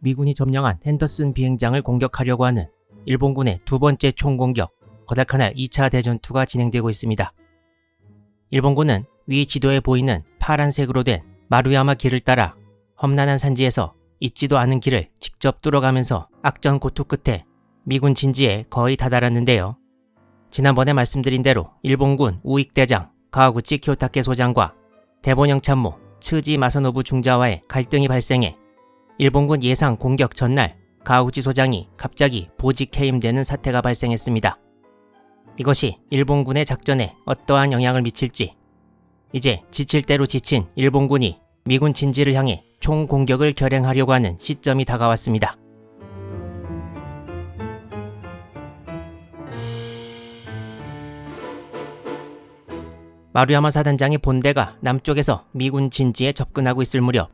미군이 점령한 핸더슨 비행장을 공격하려고 하는 일본군의 두 번째 총공격, 거달카날 2차 대전투가 진행되고 있습니다. 일본군은 위 지도에 보이는 파란색으로 된 마루야마 길을 따라 험난한 산지에서 있지도 않은 길을 직접 뚫어가면서 악전 고투 끝에 미군 진지에 거의 다다랐는데요. 지난번에 말씀드린 대로 일본군 우익대장 가와구치 키요타케 소장과 대본영 참모 츠지 마사노부 중자와의 갈등이 발생해 일본군 예상 공격 전날 가와구치 소장이 갑자기 보직 해임되는 사태가 발생했습니다. 이것이 일본군의 작전에 어떠한 영향을 미칠지, 이제 지칠 대로 지친 일본군이 미군 진지를 향해 총공격을 결행하려고 하는 시점이 다가왔습니다. 마루야마 사단장의 본대가 남쪽에서 미군 진지에 접근하고 있을 무렵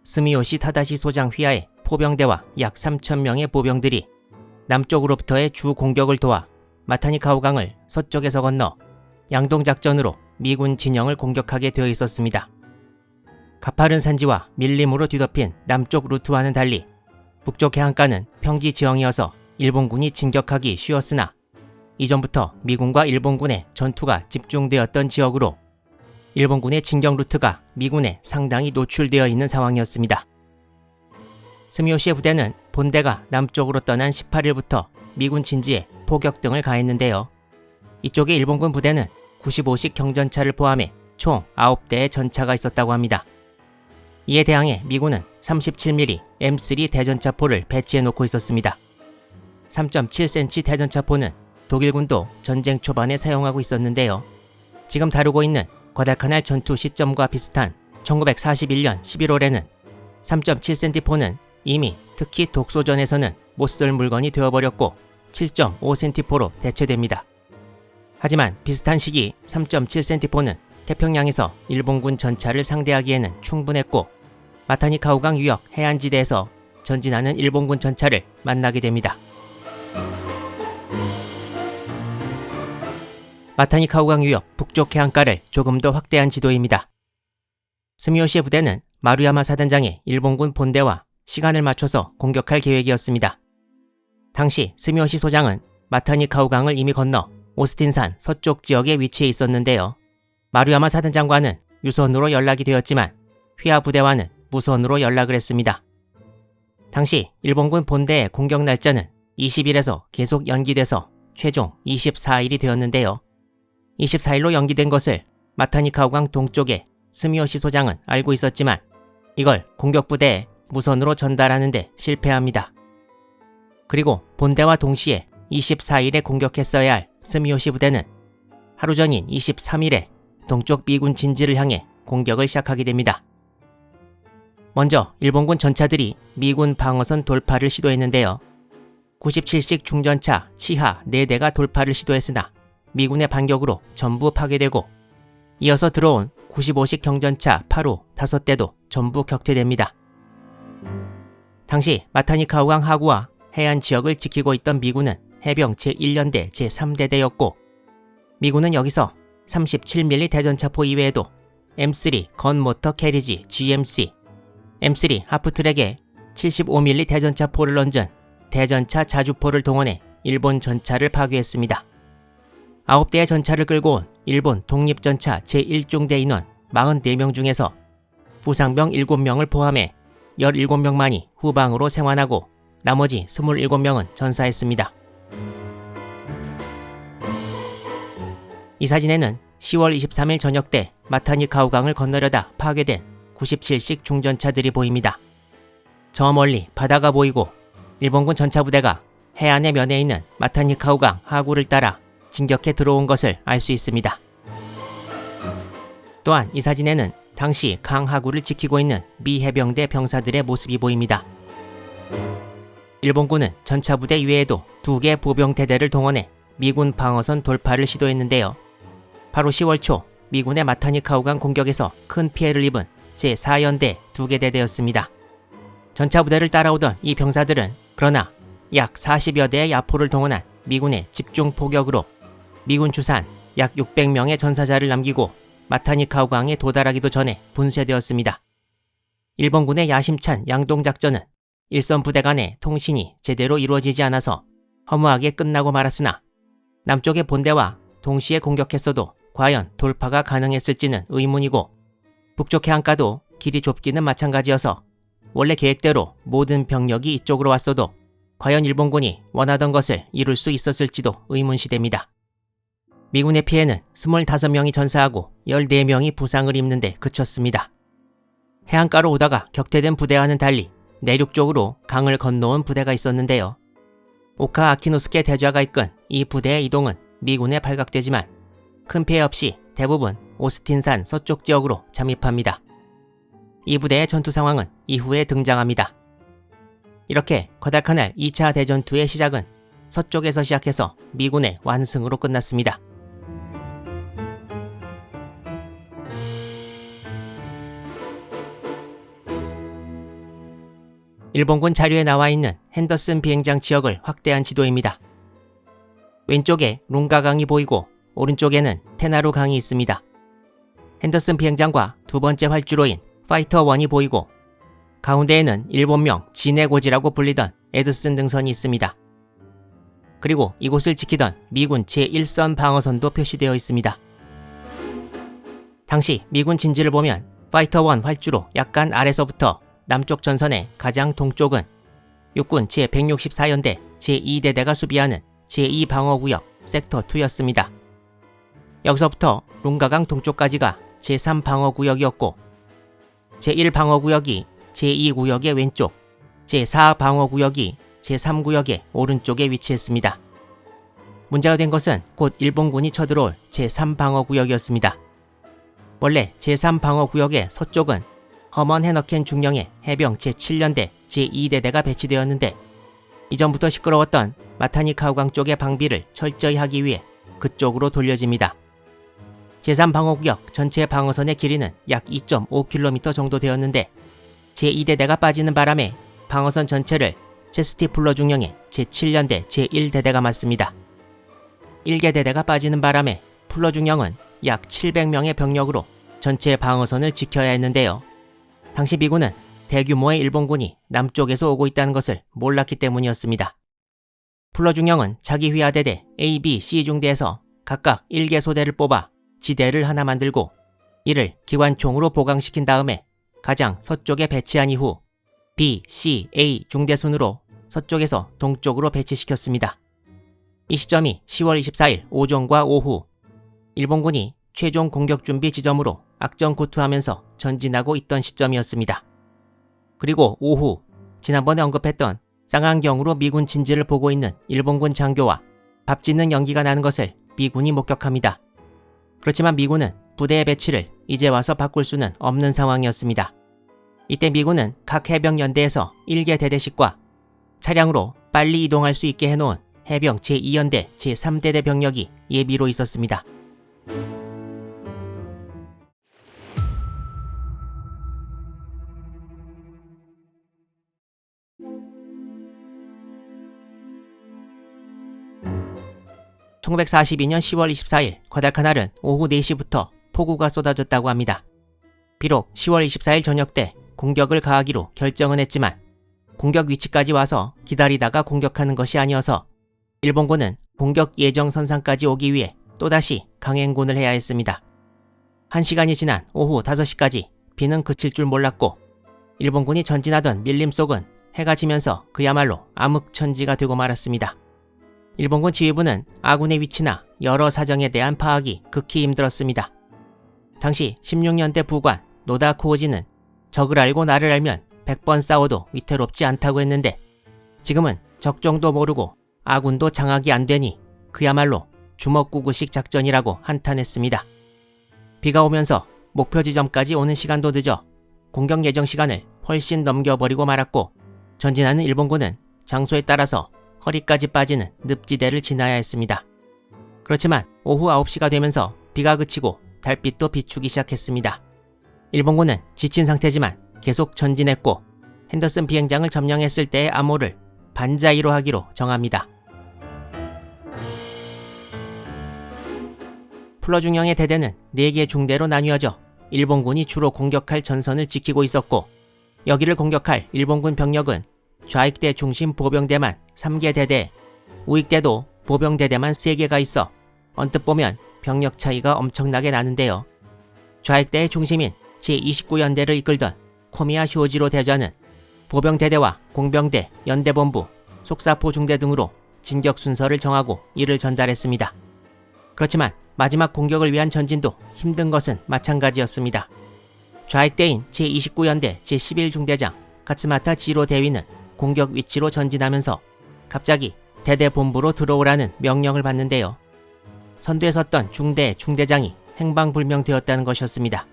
스미요시 타다시 소장 휘하의 포병대와 약 3,000명의 보병들이 남쪽으로부터의 주 공격을 도와 마타니카우강을 서쪽에서 건너 양동작전으로 미군 진영을 공격하게 되어 있었습니다. 가파른 산지와 밀림으로 뒤덮인 남쪽 루트와는 달리 북쪽 해안가는 평지 지형이어서 일본군이 진격하기 쉬웠으나 이전부터 미군과 일본군의 전투가 집중되었던 지역으로 일본군의 진격 루트가 미군에 상당히 노출되어 있는 상황이었습니다. 스미요시의 부대는 본대가 남쪽으로 떠난 18일부터 미군 진지에 포격 등을 가했는데요. 이쪽에 일본군 부대는 95식 경전차를 포함해 총 9대의 전차가 있었다고 합니다. 이에 대항해 미군은 37mm M3 대전차포를 배치해 놓고 있었습니다. 3.7cm 대전차포는 독일군도 전쟁 초반에 사용하고 있었는데요. 지금 다루고 있는 과달카날 전투 시점과 비슷한 1941년 11월에는 3.7cm 포는 이미 특히 독소전에서는 못쓸 물건이 되어버렸고 7.5cm 포로 대체됩니다. 하지만 비슷한 시기 3.7cm 포는 태평양에서 일본군 전차를 상대하기에는 충분했고 마타니카우강 유역 해안지대에서 전진하는 일본군 전차를 만나게 됩니다. 마타니카우강 유역 북쪽 해안가를 조금 더 확대한 지도입니다. 스미요시의 부대는 마루야마 사단장의 일본군 본대와 시간을 맞춰서 공격할 계획이었습니다. 당시 스미요시 소장은 마타니카우강을 이미 건너 오스틴산 서쪽 지역에 위치해 있었는데요. 마루야마 사단장과는 유선으로 연락이 되었지만 휘하 부대와는 무선으로 연락을 했습니다. 당시 일본군 본대의 공격 날짜는 20일에서 계속 연기돼서 최종 24일이 되었는데요. 24일로 연기된 것을 마타니카우강 동쪽에 스미요시 소장은 알고 있었지만 이걸 공격부대에 무선으로 전달하는데 실패합니다. 그리고 본대와 동시에 24일에 공격했어야 할 스미요시 부대는 하루 전인 23일에 동쪽 미군 진지를 향해 공격을 시작하게 됩니다. 먼저 일본군 전차들이 미군 방어선 돌파를 시도했는데요. 97식 중전차 치하 4대가 돌파를 시도했으나 미군의 반격으로 전부 파괴되고 이어서 들어온 95식 경전차 8호 5대도 전부 격퇴됩니다. 당시 마타니카우강 하구와 해안 지역을 지키고 있던 미군은 해병 제1연대 제3대대였고 미군은 여기서 37mm 대전차포 이외에도 M3 건모터 캐리지 GMC, M3 하프트랙에 75mm 대전차포를 얹은 대전차 자주포를 동원해 일본 전차를 파괴했습니다. 9대의 전차를 끌고 온 일본 독립전차 제1중대 인원 44명 중에서 부상병 7명을 포함해 17명만이 후방으로 생還하고 나머지 27명은 전사했습니다. 이 사진에는 10월 23일 저녁 때 마타니카우강을 건너려다 파괴된 97식 중전차들이 보입니다. 저 멀리 바다가 보이고 일본군 전차부대가 해안의 면에 있는 마타니카우강 하구를 따라 진격해 들어온 것을 알 수 있습니다. 또한 이 사진에는 당시 강 하구를 지키고 있는 미 해병대 병사들의 모습이 보입니다. 일본군은 전차부대 이외에도 2개 보병대대를 동원해 미군 방어선 돌파를 시도했는데요. 바로 10월 초 미군의 마타니카우강 공격에서 큰 피해를 입은 제4연대 2개 대대였습니다. 전차부대를 따라오던 이 병사들은 그러나 약 40여 대의 야포를 동원한 미군의 집중 포격으로 미군 주산 약 600명의 전사자를 남기고 마타니카우강에 도달하기도 전에 분쇄되었습니다. 일본군의 야심찬 양동작전은 일선 부대 간의 통신이 제대로 이루어지지 않아서 허무하게 끝나고 말았으나 남쪽의 본대와 동시에 공격했어도 과연 돌파가 가능했을지는 의문이고 북쪽 해안가도 길이 좁기는 마찬가지여서 원래 계획대로 모든 병력이 이쪽으로 왔어도 과연 일본군이 원하던 것을 이룰 수 있었을지도 의문시됩니다. 미군의 피해는 25명이 전사하고 14명이 부상을 입는데 그쳤습니다. 해안가로 오다가 격퇴된 부대와는 달리 내륙 쪽으로 강을 건너온 부대가 있었는데요. 오카 아키노스케 대좌가 이끈 이 부대의 이동은 미군에 발각되지만 큰 피해 없이 대부분 오스틴산 서쪽 지역으로 잠입합니다. 이 부대의 전투 상황은 이후에 등장합니다. 이렇게 과달카날 2차 대전투의 시작은 서쪽에서 시작해서 미군의 완승으로 끝났습니다. 일본군 자료에 나와 있는 핸더슨 비행장 지역을 확대한 지도입니다. 왼쪽에 룽가강이 보이고 오른쪽에는 테나루 강이 있습니다. 핸더슨 비행장과 두 번째 활주로인 파이터 1이 보이고 가운데에는 일본명 진해고지라고 불리던 에드슨 등선이 있습니다. 그리고 이곳을 지키던 미군 제1선 방어선도 표시되어 있습니다. 당시 미군 진지를 보면 파이터 1 활주로 약간 아래서부터 남쪽 전선의 가장 동쪽은 육군 제164연대 제2대대가 수비하는 제2방어구역 섹터 2였습니다. 여기서부터 룽가강 동쪽까지가 제3방어구역이었고 제1방어구역이 제2구역의 왼쪽, 제4방어구역이 제3구역의 오른쪽에 위치했습니다. 문제가 된 것은 곧 일본군이 쳐들어올 제3방어구역이었습니다. 원래 제3방어구역의 서쪽은 허먼 헤너켄 중령의 해병 제7연대 제2대대가 배치되었는데 이전부터 시끄러웠던 마타니카우강 쪽의 방비를 철저히 하기 위해 그쪽으로 돌려집니다. 제3방어구역 전체 방어선의 길이는 약 2.5km 정도 되었는데 제2대대가 빠지는 바람에 방어선 전체를 체스티플러 중령의 제7연대 제1대대가 맡습니다. 1개 대대가 빠지는 바람에 플러 중령은 약 700명의 병력으로 전체 방어선을 지켜야 했는데요. 당시 미군은 대규모의 일본군이 남쪽에서 오고 있다는 것을 몰랐기 때문이었습니다. 플러 중령은 자기 휘하대대 A, B, C 중대에서 각각 1개 소대를 뽑아 지대를 하나 만들고 이를 기관총으로 보강시킨 다음에 가장 서쪽에 배치한 이후 B, C, A 중대 순으로 서쪽에서 동쪽으로 배치시켰습니다. 이 시점이 10월 24일 오전과 오후 일본군이 최종 공격 준비 지점으로 악전고투하면서 전진하고 있던 시점이었습니다. 그리고 오후 지난번에 언급했던 쌍안경으로 미군 진지를 보고 있는 일본군 장교와 밥 짓는 연기가 나는 것을 미군이 목격합니다. 그렇지만 미군은 부대의 배치를 이제 와서 바꿀 수는 없는 상황이었습니다. 이때 미군은 각 해병 연대에서 1개 대대씩과 차량으로 빨리 이동할 수 있게 해놓은 해병 제2연대 제3대대 병력이 예비로 있었습니다. (1942년 10월 24일) 과달카날은 오후 4시부터 폭우가 쏟아졌다고 합니다. 비록 10월 24일 저녁 때 공격을 가하기로 결정은 했지만 공격 위치까지 와서 기다리다가 공격하는 것이 아니어서 일본군은 공격 예정 선상까지 오기 위해 또다시 강행군을 해야 했습니다. 1시간이 지난 오후 5시까지 비는 그칠 줄 몰랐고 일본군이 전진하던 밀림 속은 해가 지면서 그야말로 암흑천지가 되고 말았습니다. 일본군 지휘부는 아군의 위치나 여러 사정에 대한 파악이 극히 힘들었습니다. 당시 16년대 부관 노다 코오지는 적을 알고 나를 알면 100번 싸워도 위태롭지 않다고 했는데 지금은 적정도 모르고 아군도 장악이 안 되니 그야말로 주먹구구식 작전이라고 한탄했습니다. 비가 오면서 목표 지점까지 오는 시간도 늦어 공격 예정 시간을 훨씬 넘겨버리고 말았고 전진하는 일본군은 장소에 따라서 허리까지 빠지는 늪지대를 지나야 했습니다. 그렇지만 오후 9시가 되면서 비가 그치고 달빛도 비추기 시작했습니다. 일본군은 지친 상태지만 계속 전진했고 핸더슨 비행장을 점령했을 때의 암호를 반자이로 하기로 정합니다. 플러 중령의 대대는 4개 중대로 나뉘어져 일본군이 주로 공격할 전선을 지키고 있었고 여기를 공격할 일본군 병력은 좌익대 중심 보병대만 3개 대대, 우익대도 보병대대만 3개가 있어 언뜻 보면 병력 차이가 엄청나게 나는데요. 좌익대의 중심인 제29연대를 이끌던 코미야 쇼지로 대좌는 보병대대와 공병대, 연대본부, 속사포 중대 등으로 진격 순서를 정하고 이를 전달했습니다. 그렇지만 마지막 공격을 위한 전진도 힘든 것은 마찬가지였습니다. 좌익대인 제29연대 제11중대장 가츠마타 지로 대위는 공격 위치로 전진하면서 갑자기 대대 본부로 들어오라는 명령을 받는데요. 선두에 섰던 중대 중대장이 행방불명되었다는 것이었습니다.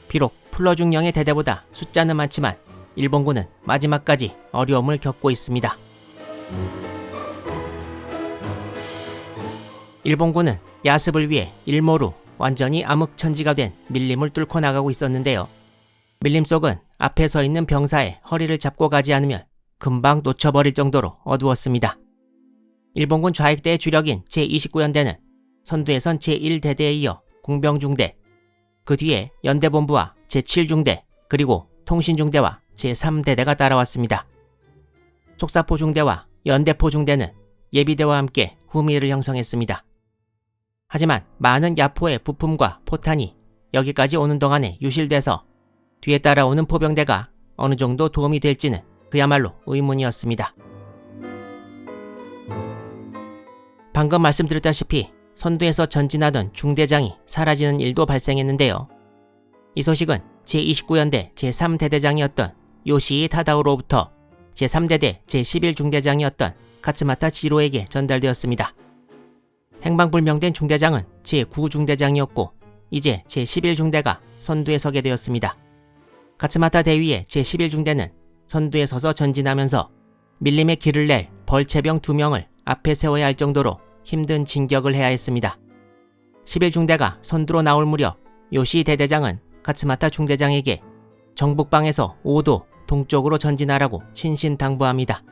비록 풀러중령의 대대보다 숫자는 많지만 일본군은 마지막까지 어려움을 겪고 있습니다. 일본군은 야습을 위해 일모루 완전히 암흑천지가 된 밀림을 뚫고 나가고 있었는데요. 밀림 속은 앞에 서 있는 병사의 허리를 잡고 가지 않으면 금방 놓쳐버릴 정도로 어두웠습니다. 일본군 좌익대의 주력인 제29연대는 선두에 선 제1대대에 이어 공병중대, 그 뒤에 연대본부와 제7중대, 그리고 통신중대와 제3대대가 따라왔습니다. 속사포중대와 연대포중대는 예비대와 함께 후미를 형성했습니다. 하지만 많은 야포의 부품과 포탄이 여기까지 오는 동안에 유실돼서 뒤에 따라오는 포병대가 어느 정도 도움이 될지는 그야말로 의문이었습니다. 방금 말씀드렸다시피 선두에서 전진하던 중대장이 사라지는 일도 발생했는데요. 이 소식은 제29연대 제3대대장이었던 요시이 타다오로부터 제3대대 제11중대장이었던 가츠마타 지로에게 전달되었습니다. 행방불명된 중대장은 제9중대장이었고 이제 제11중대가 선두에 서게 되었습니다. 가츠마타 대위의 제11중대는 선두에 서서 전진하면서 밀림의 길을 낼 벌채병 2명을 앞에 세워야 할 정도로 힘든 진격을 해야 했습니다. 11중대가 선두로 나올 무렵 요시 대대장은 가츠마타 중대장에게 정북방에서 5도 동쪽으로 전진하라고 신신당부합니다.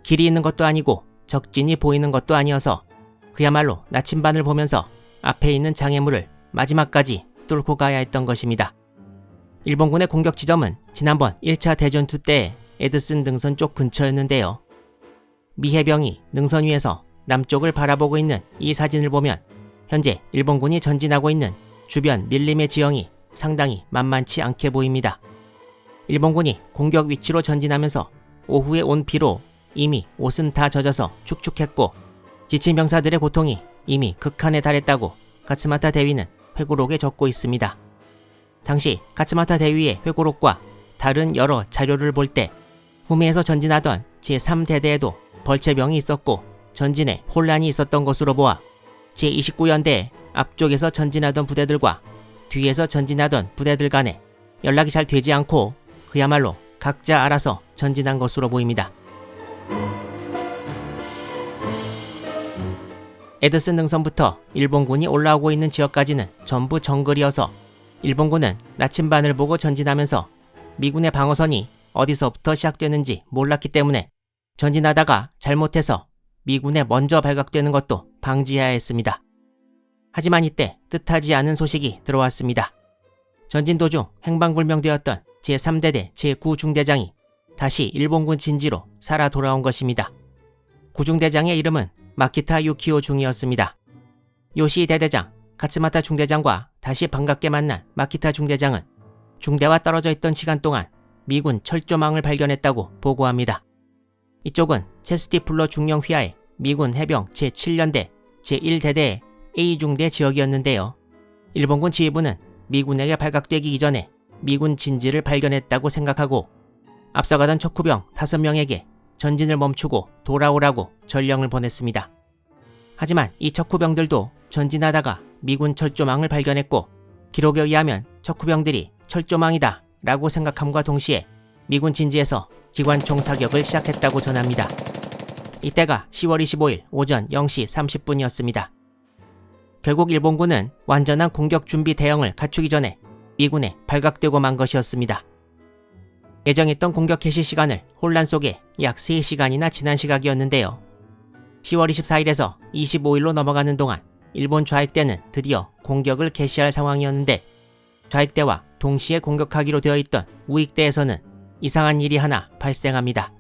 길이 있는 것도 아니고 적진이 보이는 것도 아니어서 그야말로 나침반을 보면서 앞에 있는 장애물을 마지막까지 뚫고 가야 했던 것입니다. 일본군의 공격 지점은 지난번 1차 대전투 때의 에드슨 능선 쪽 근처였는데요. 미 해병이 능선 위에서 남쪽을 바라보고 있는 이 사진을 보면 현재 일본군이 전진하고 있는 주변 밀림의 지형이 상당히 만만치 않게 보입니다. 일본군이 공격 위치로 전진하면서 오후에 온 비로 이미 옷은 다 젖어서 축축했고 지친 병사들의 고통이 이미 극한에 달했다고 가츠마타 대위는 회고록에 적고 있습니다. 당시 가츠마타 대위의 회고록과 다른 여러 자료를 볼 때 후미에서 전진하던 제3대대에도 벌채병이 있었고 전진에 혼란이 있었던 것으로 보아 제29연대의 앞쪽에서 전진하던 부대들과 뒤에서 전진하던 부대들 간에 연락이 잘 되지 않고 그야말로 각자 알아서 전진한 것으로 보입니다. 에드슨 능선부터 일본군이 올라오고 있는 지역까지는 전부 정글이어서 일본군은 나침반을 보고 전진하면서 미군의 방어선이 어디서부터 시작되는지 몰랐기 때문에 전진하다가 잘못해서 미군에 먼저 발각되는 것도 방지해야 했습니다. 하지만 이때 뜻하지 않은 소식이 들어왔습니다. 전진 도중 행방불명되었던 제3대대 제9중대장이 다시 일본군 진지로 살아 돌아온 것입니다. 9중대장의 이름은 마키타 유키오 중이었습니다. 요시 대대장, 가츠마타 중대장과 다시 반갑게 만난 마키타 중대장은 중대와 떨어져 있던 시간 동안 미군 철조망을 발견했다고 보고합니다. 이쪽은 체스티플러 중령 휘하의 미군 해병 제7연대 제1대대의 A중대 지역이었는데요. 일본군 지휘부는 미군에게 발각되기 이전에 미군 진지를 발견했다고 생각하고 앞서가던 척후병 5명에게 전진을 멈추고 돌아오라고 전령을 보냈습니다. 하지만 이 척후병들도 전진하다가 미군 철조망을 발견했고 기록에 의하면 척후병들이 철조망이다 라고 생각함과 동시에 미군 진지에서 기관총 사격을 시작했다고 전합니다. 이때가 10월 25일 오전 0시 30분이었습니다. 결국 일본군은 완전한 공격 준비 대응을 갖추기 전에 미군에 발각되고 만 것이었습니다. 예정했던 공격 개시 시간을 혼란 속에 약 3시간이나 지난 시각이었는데요. 10월 24일에서 25일로 넘어가는 동안 일본 좌익대는 드디어 공격을 개시할 상황이었는데 좌익대와 동시에 공격하기로 되어 있던 우익대에서는 이상한 일이 하나 발생합니다.